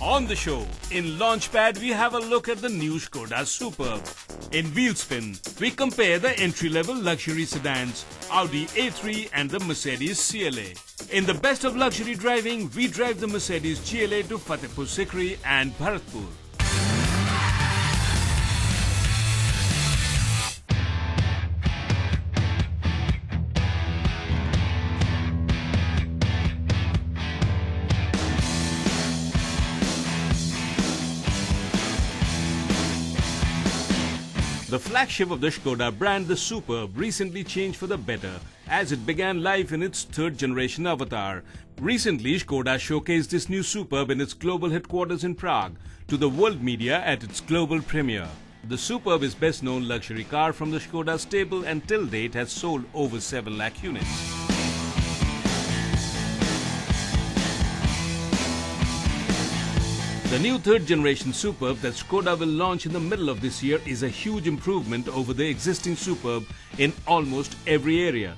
On the show, in Launchpad, we have a look at the new Skoda Superb. In Wheelspin, we compare the entry-level luxury sedans, Audi A3 and the Mercedes CLA. In the best of luxury driving, we drive the Mercedes CLA to Fatehpur, Sikri and Bharatpur. The flagship of the Skoda brand, the Superb, recently changed for the better as it began life in its third generation avatar. Recently, Skoda showcased this new Superb in its global headquarters in Prague to the world media at its global premiere. The Superb is best known luxury car from the Skoda stable and till date has sold over 7 lakh units. The new third-generation Superb that Skoda will launch in the middle of this year is a huge improvement over the existing Superb in almost every area.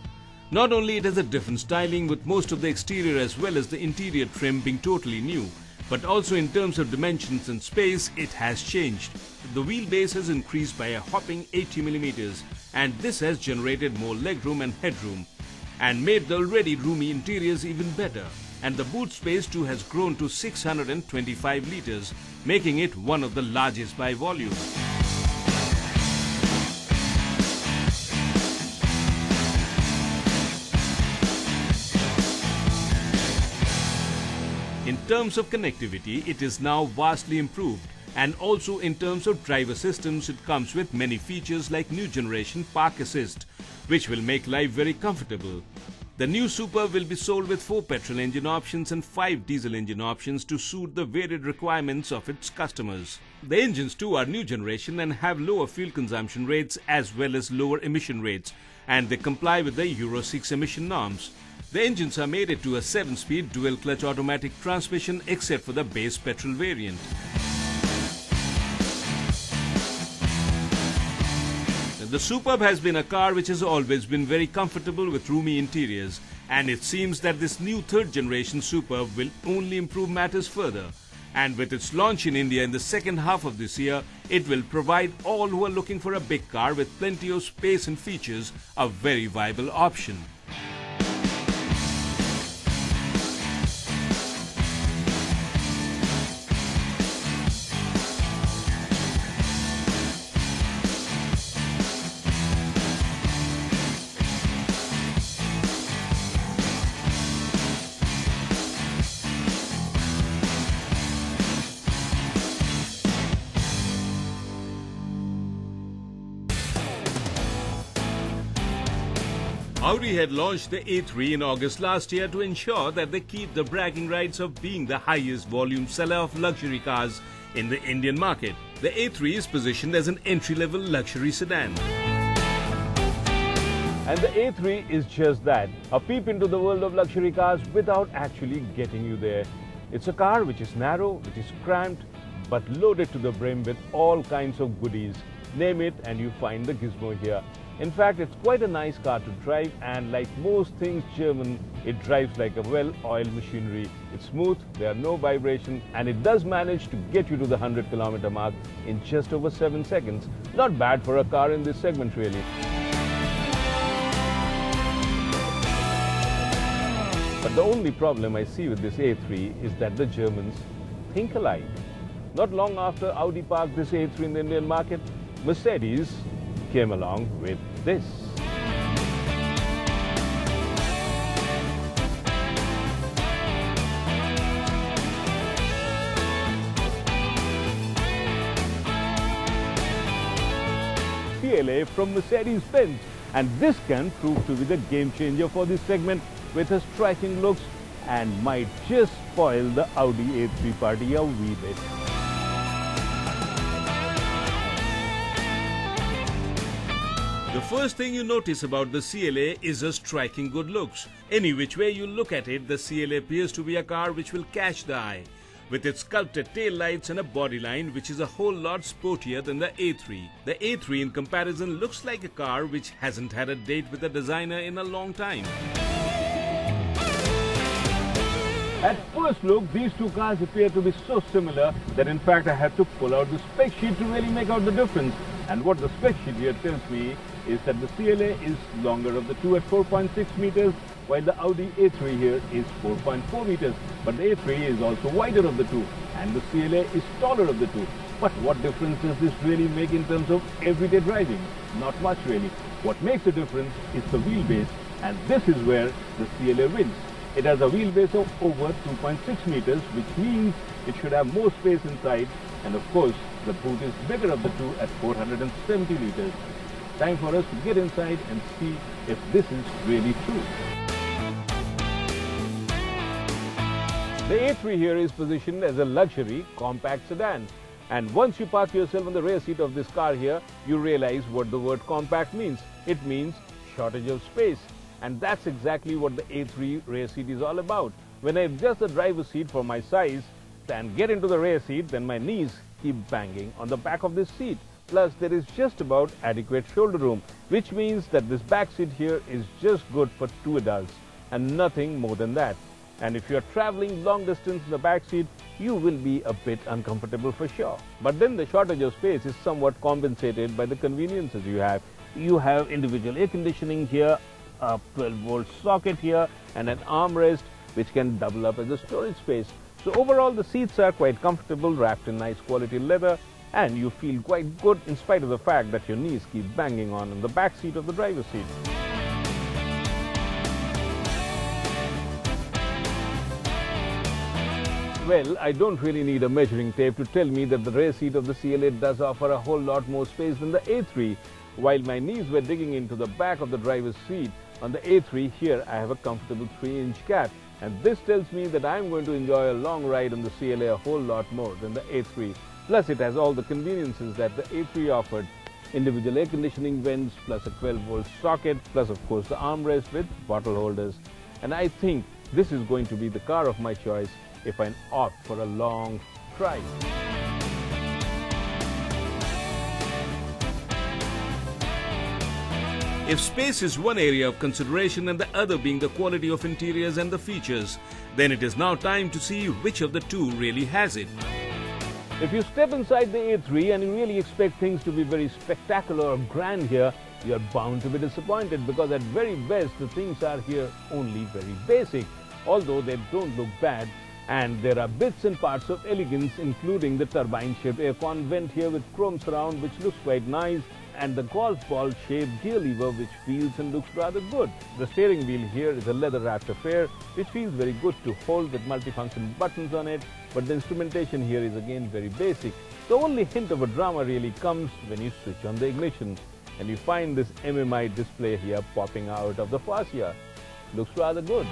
Not only it has a different styling with most of the exterior as well as the interior trim being totally new, but also in terms of dimensions and space it has changed. The wheelbase has increased by a whopping 80mm and this has generated more legroom and headroom and made the already roomy interiors even better. And the boot space too has grown to 625 litres, making it one of the largest by volume. In terms of connectivity, it is now vastly improved, and also in terms of driver systems, it comes with many features like new generation park assist, which will make life very comfortable. The new Superb will be sold with 4 petrol engine options and 5 diesel engine options to suit the varied requirements of its customers. The engines too are new generation and have lower fuel consumption rates as well as lower emission rates, and they comply with the Euro 6 emission norms. The engines are mated to a 7-speed dual-clutch automatic transmission except for the base petrol variant. The Superb has been a car which has always been very comfortable with roomy interiors, and it seems that this new third-generation Superb will only improve matters further. And with its launch in India in the second half of this year, it will provide all who are looking for a big car with plenty of space and features a very viable option. Audi had launched the A3 in August last year to ensure that they keep the bragging rights of being the highest volume seller of luxury cars in the Indian market. The A3 is positioned as an entry-level luxury sedan. And the A3 is just that, a peep into the world of luxury cars without actually getting you there. It's a car which is narrow, which is cramped, but loaded to the brim with all kinds of goodies. Name it and you find the gizmo here. In fact, it's quite a nice car to drive, and like most things German, it drives like a well-oiled machinery. It's smooth, there are no vibrations, and it does manage to get you to the 100-kilometer mark in just over 7 seconds. Not bad for a car in this segment, really. But the only problem I see with this A3 is that the Germans think alike. Not long after Audi parked this A3 in the Indian market, Mercedes came along with this. CLA from Mercedes-Benz, and this can prove to be the game changer for this segment with her striking looks and might just spoil the Audi A3 party a wee bit. The first thing you notice about the CLA is her striking good looks. Any which way you look at it, the CLA appears to be a car which will catch the eye, with its sculpted tail lights and a bodyline which is a whole lot sportier than the A3. The A3 in comparison looks like a car which hasn't had a date with a designer in a long time. At first look, these two cars appear to be so similar that in fact I had to pull out the spec sheet to really make out the difference. And what the spec sheet here tells me is that the CLA is longer of the two at 4.6 meters, while the Audi A3 here is 4.4 meters. But the A3 is also wider of the two, and the CLA is taller of the two. But what difference does this really make in terms of everyday driving? Not much really. What makes a difference is the wheelbase, and this is where the CLA wins. It has a wheelbase of over 2.6 meters, which means it should have more space inside, and of course the boot is bigger of the two at 470 liters. Time for us to get inside and see if this is really true. The A3 here is positioned as a luxury compact sedan. And once you park yourself on the rear seat of this car here, you realize what the word compact means. It means shortage of space. And that's exactly what the A3 rear seat is all about. When I adjust the driver's seat for my size and get into the rear seat, then my knees keep banging on the back of this seat. Plus, there is just about adequate shoulder room, which means that this back seat here is just good for two adults and nothing more than that. And if you're traveling long distance in the back seat, you will be a bit uncomfortable for sure. But then the shortage of space is somewhat compensated by the conveniences you have. You have individual air conditioning here, a 12-volt socket here, and an armrest which can double up as a storage space. So overall, the seats are quite comfortable, wrapped in nice quality leather, and you feel quite good in spite of the fact that your knees keep banging on the back seat of the driver's seat. Well, I don't really need a measuring tape to tell me that the rear seat of the CLA does offer a whole lot more space than the A3. While my knees were digging into the back of the driver's seat, on the A3 here I have a comfortable 3-inch gap. And this tells me that I'm going to enjoy a long ride on the CLA a whole lot more than the A3. Plus it has all the conveniences that the A3 offered. Individual air conditioning vents, plus a 12-volt socket, plus of course the armrest with bottle holders. And I think this is going to be the car of my choice if I opt for a long drive. If space is one area of consideration and the other being the quality of interiors and the features, then it is now time to see which of the two really has it. If you step inside the A3 and you really expect things to be very spectacular or grand here, you are bound to be disappointed, because at very best the things are here only very basic, although they don't look bad. And there are bits and parts of elegance, including the turbine-shaped aircon vent here with chrome surround, which looks quite nice, and the golf ball-shaped gear lever, which feels and looks rather good. The steering wheel here is a leather-wrapped affair, which feels very good to hold with multifunction buttons on it, but the instrumentation here is again very basic. The only hint of a drama really comes when you switch on the ignition, and you find this MMI display here popping out of the fascia. Looks rather good.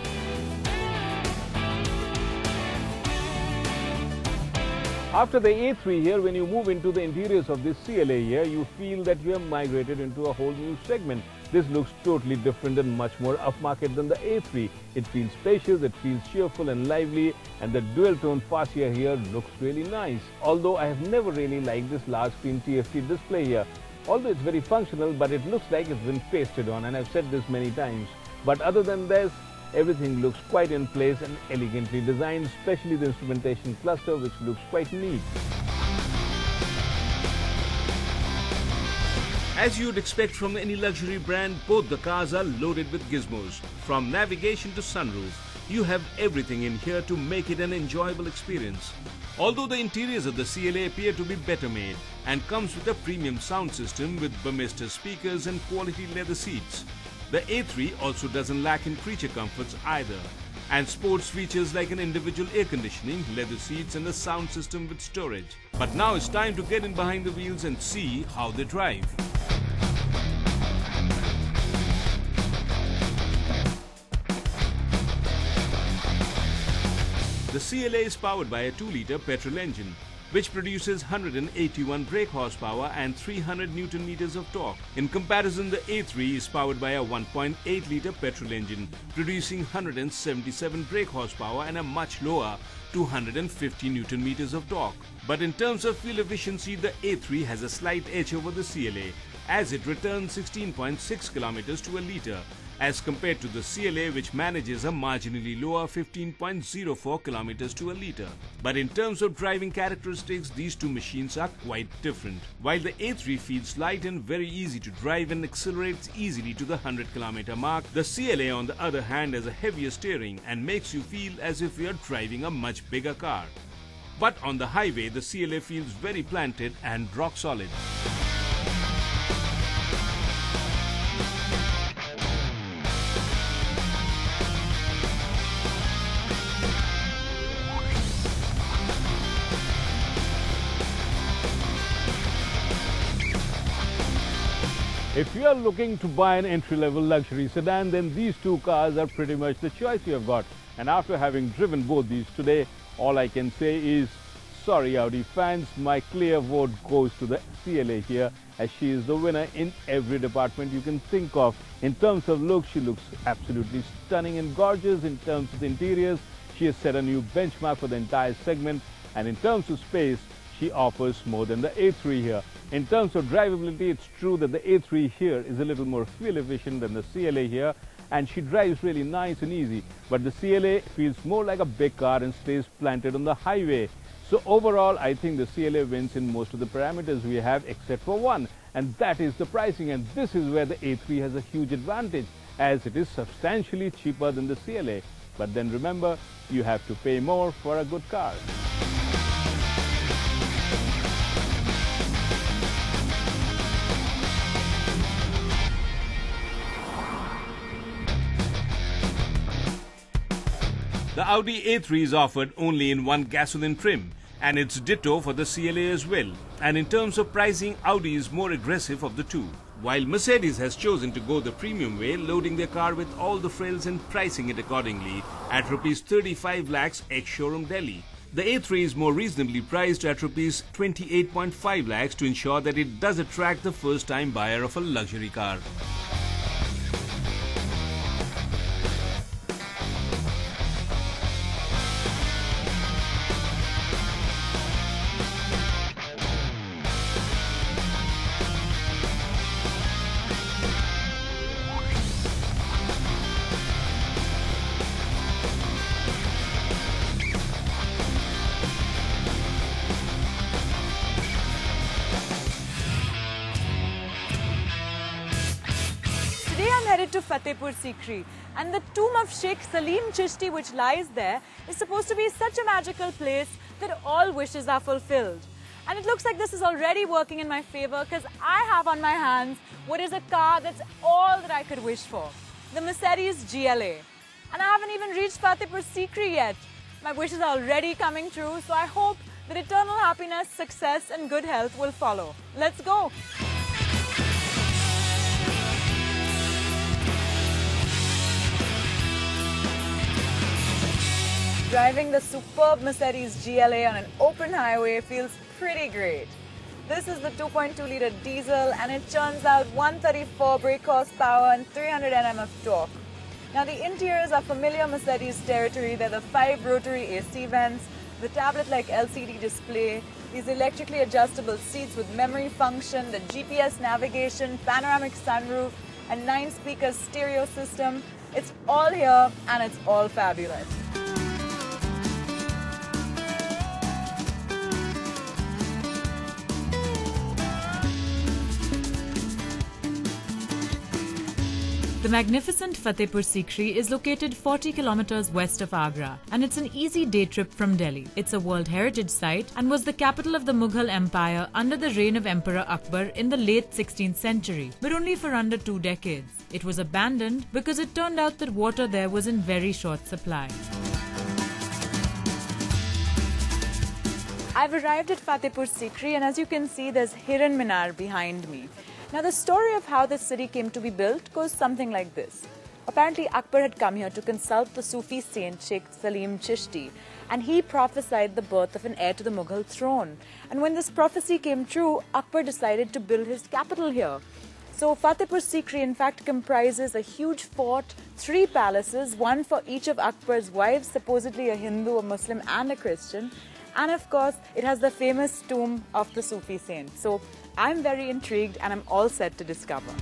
After the A3 here, when you move into the interiors of this CLA here, you feel that you have migrated into a whole new segment. This looks totally different and much more upmarket than the A3. It feels spacious, it feels cheerful and lively, and the dual-tone fascia here looks really nice. Although I have never really liked this large screen TFT display here. Although it's very functional, but it looks like it's been pasted on, and I've said this many times. But other than this, everything looks quite in place and elegantly designed, especially the instrumentation cluster, which looks quite neat. As you'd expect from any luxury brand, both the cars are loaded with gizmos. From navigation to sunroof, you have everything in here to make it an enjoyable experience. Although the interiors of the CLA appear to be better made and comes with a premium sound system with Burmester speakers and quality leather seats, the A3 also doesn't lack in creature comforts either, and sports features like an individual air conditioning, leather seats and a sound system with storage. But now it's time to get in behind the wheels and see how they drive. The CLA is powered by a 2-liter petrol engine, which produces 181 brake horsepower and 300 Newton meters of torque. In comparison, the A3 is powered by a 1.8-liter petrol engine, producing 177 brake horsepower and a much lower 250 Newton meters of torque. But in terms of fuel efficiency, the A3 has a slight edge over the CLA, as it returns 16.6 kilometers to a liter, as compared to the CLA, which manages a marginally lower 15.04 kilometers to a litre. But in terms of driving characteristics, these two machines are quite different. While the A3 feels light and very easy to drive and accelerates easily to the 100-kilometer mark, the CLA on the other hand has a heavier steering and makes you feel as if you are driving a much bigger car. But on the highway, the CLA feels very planted and rock solid. If you are looking to buy an entry-level luxury sedan, then these two cars are pretty much the choice you have got. And after having driven both these today, all I can say is, sorry Audi fans, my clear vote goes to the CLA here, as she is the winner in every department you can think of. In terms of look, she looks absolutely stunning and gorgeous. In terms of the interiors, she has set a new benchmark for the entire segment. And in terms of space, she offers more than the A3 here. In terms of drivability, it's true that the A3 here is a little more fuel efficient than the CLA here, and she drives really nice and easy. But the CLA feels more like a big car and stays planted on the highway. So overall, I think the CLA wins in most of the parameters we have except for one, and that is the pricing. And this is where the A3 has a huge advantage, as it is substantially cheaper than the CLA. But then remember, you have to pay more for a good car. The Audi A3 is offered only in one gasoline trim, and it's ditto for the CLA as well. And in terms of pricing, Audi is more aggressive of the two, while Mercedes has chosen to go the premium way, loading their car with all the frills and pricing it accordingly at Rs 35 lakhs ex-showroom Delhi. The A3 is more reasonably priced at Rs 28.5 lakhs to ensure that it does attract the first-time buyer of a luxury car. Headed to Fatehpur, Sikri, and the tomb of Sheikh Salim Chishti, which lies there, is supposed to be such a magical place that all wishes are fulfilled. And it looks like this is already working in my favor, because I have on my hands what is a car that's all that I could wish for, the Mercedes CLA. And I haven't even reached Fatehpur, Sikri yet. My wishes are already coming true, so I hope that eternal happiness, success and good health will follow. Let's go! Driving the superb Mercedes CLA on an open highway feels pretty great. This is the 2.2-litre diesel and it churns out 134 brake horsepower and 300 Nm of torque. Now the interiors are familiar Mercedes territory. They're the 5 rotary AC vents, the tablet-like LCD display, these electrically adjustable seats with memory function, the GPS navigation, panoramic sunroof and 9-speaker stereo system. It's all here and it's all fabulous. The magnificent Fatehpur Sikri is located 40 kilometers west of Agra, and it's an easy day trip from Delhi. It's a World Heritage Site and was the capital of the Mughal Empire under the reign of Emperor Akbar in the late 16th century, but only for under 2 decades. It was abandoned because it turned out that water there was in very short supply. I've arrived at Fatehpur Sikri, and as you can see, there's Hiran Minar behind me. Now, the story of how this city came to be built goes something like this. Apparently, Akbar had come here to consult the Sufi saint Sheikh Salim Chishti, and he prophesied the birth of an heir to the Mughal throne. And when this prophecy came true, Akbar decided to build his capital here. So, Fatehpur Sikri, in fact, comprises a huge fort, 3 palaces, one for each of Akbar's wives, supposedly a Hindu, a Muslim, and a Christian. And of course, it has the famous tomb of the Sufi saint. So, I'm very intrigued and I'm all set to discover.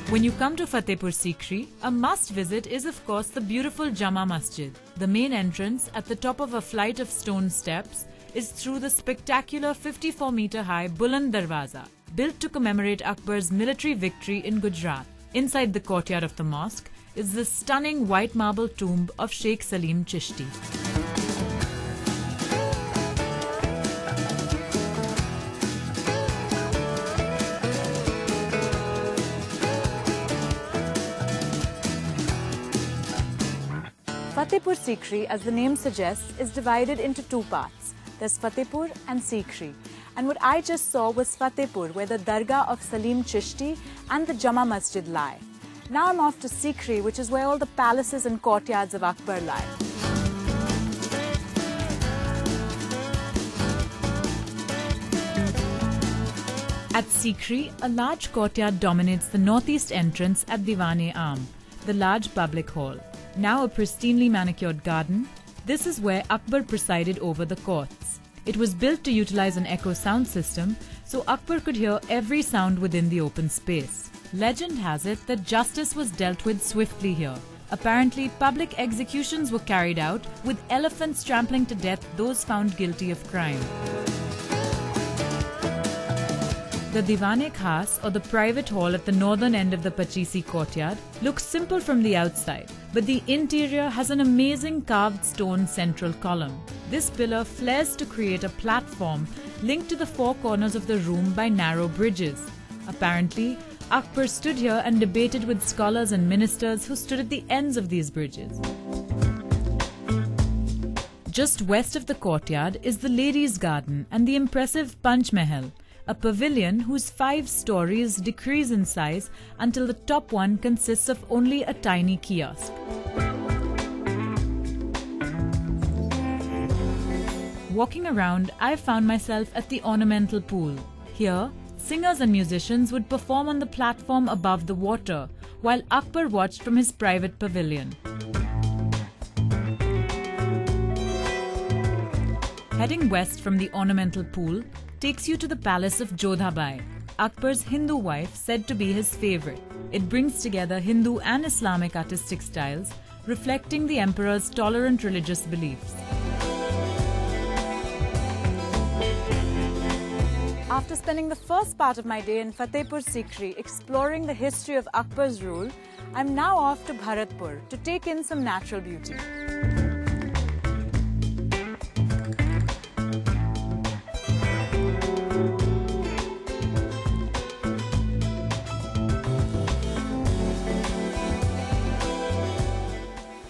When you come to Fatehpur Sikri, a must visit is of course the beautiful Jama Masjid. The main entrance at the top of a flight of stone steps is through the spectacular 54-meter high Buland Darwaza, built to commemorate Akbar's military victory in Gujarat. Inside the courtyard of the mosque is the stunning white marble tomb of Sheikh Salim Chishti. Fatehpur Sikri, as the name suggests, is divided into two parts. There's Fatehpur and Sikri. And what I just saw was Fatehpur, where the Dargah of Salim Chishti and the Jama Masjid lie. Now I'm off to Sikri, which is where all the palaces and courtyards of Akbar lie. At Sikri, a large courtyard dominates the northeast entrance at Diwan-e-Aam, the large public hall. Now a pristinely manicured garden, this is where Akbar presided over the courts. It was built to utilize an echo sound system, so Akbar could hear every sound within the open space. Legend has it that justice was dealt with swiftly here. Apparently, public executions were carried out, with elephants trampling to death those found guilty of crime. The Diwan-e-Khas, or the private hall at the northern end of the Pachisi courtyard, looks simple from the outside, but the interior has an amazing carved stone central column. This pillar flares to create a platform linked to the four corners of the room by narrow bridges. Apparently, Akbar stood here and debated with scholars and ministers who stood at the ends of these bridges. Just west of the courtyard is the Ladies' Garden and the impressive Panch Mahal, a pavilion whose 5 stories decrease in size until the top one consists of only a tiny kiosk. Walking around, I found myself at the ornamental pool. Here, singers and musicians would perform on the platform above the water, while Akbar watched from his private pavilion. Heading west from the ornamental pool takes you to the palace of Jodhabai, Akbar's Hindu wife said to be his favorite. It brings together Hindu and Islamic artistic styles, reflecting the emperor's tolerant religious beliefs. After spending the first part of my day in Fatehpur Sikri exploring the history of Akbar's rule, I'm now off to Bharatpur to take in some natural beauty.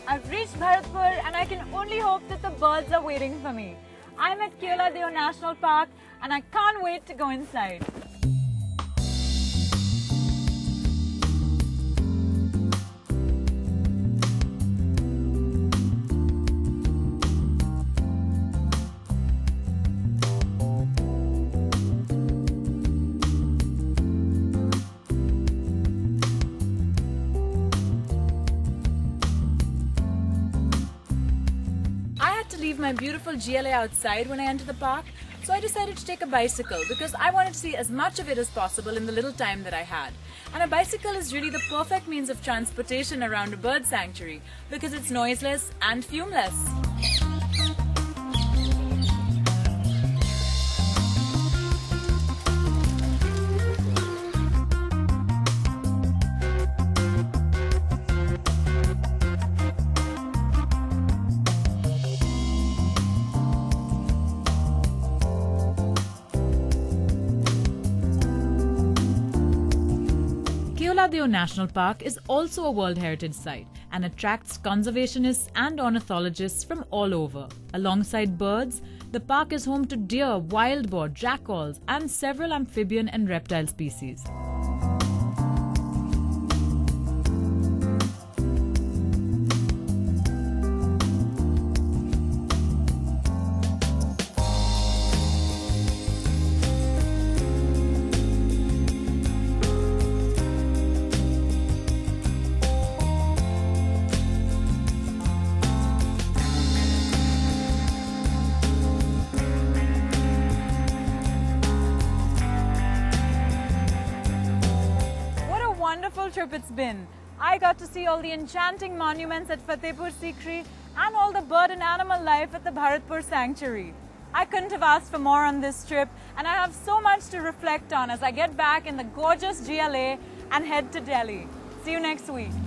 I've reached Bharatpur and I can only hope that the birds are waiting for me. I'm at Keoladeo National Park and I can't wait to go inside. My beautiful GLA outside when I enter the park, so I decided to take a bicycle because I wanted to see as much of it as possible in the little time that I had. And a bicycle is really the perfect means of transportation around a bird sanctuary because it's noiseless and fumeless. Keoladeo National Park is also a World Heritage Site and attracts conservationists and ornithologists from all over. Alongside birds, the park is home to deer, wild boar, jackals, and several amphibian and reptile species. wonderful trip it's been. I got to see all the enchanting monuments at Fatehpur Sikri and all the bird and animal life at the Bharatpur Sanctuary. I couldn't have asked for more on this trip, and I have so much to reflect on as I get back in the gorgeous GLA and head to Delhi. See you next week.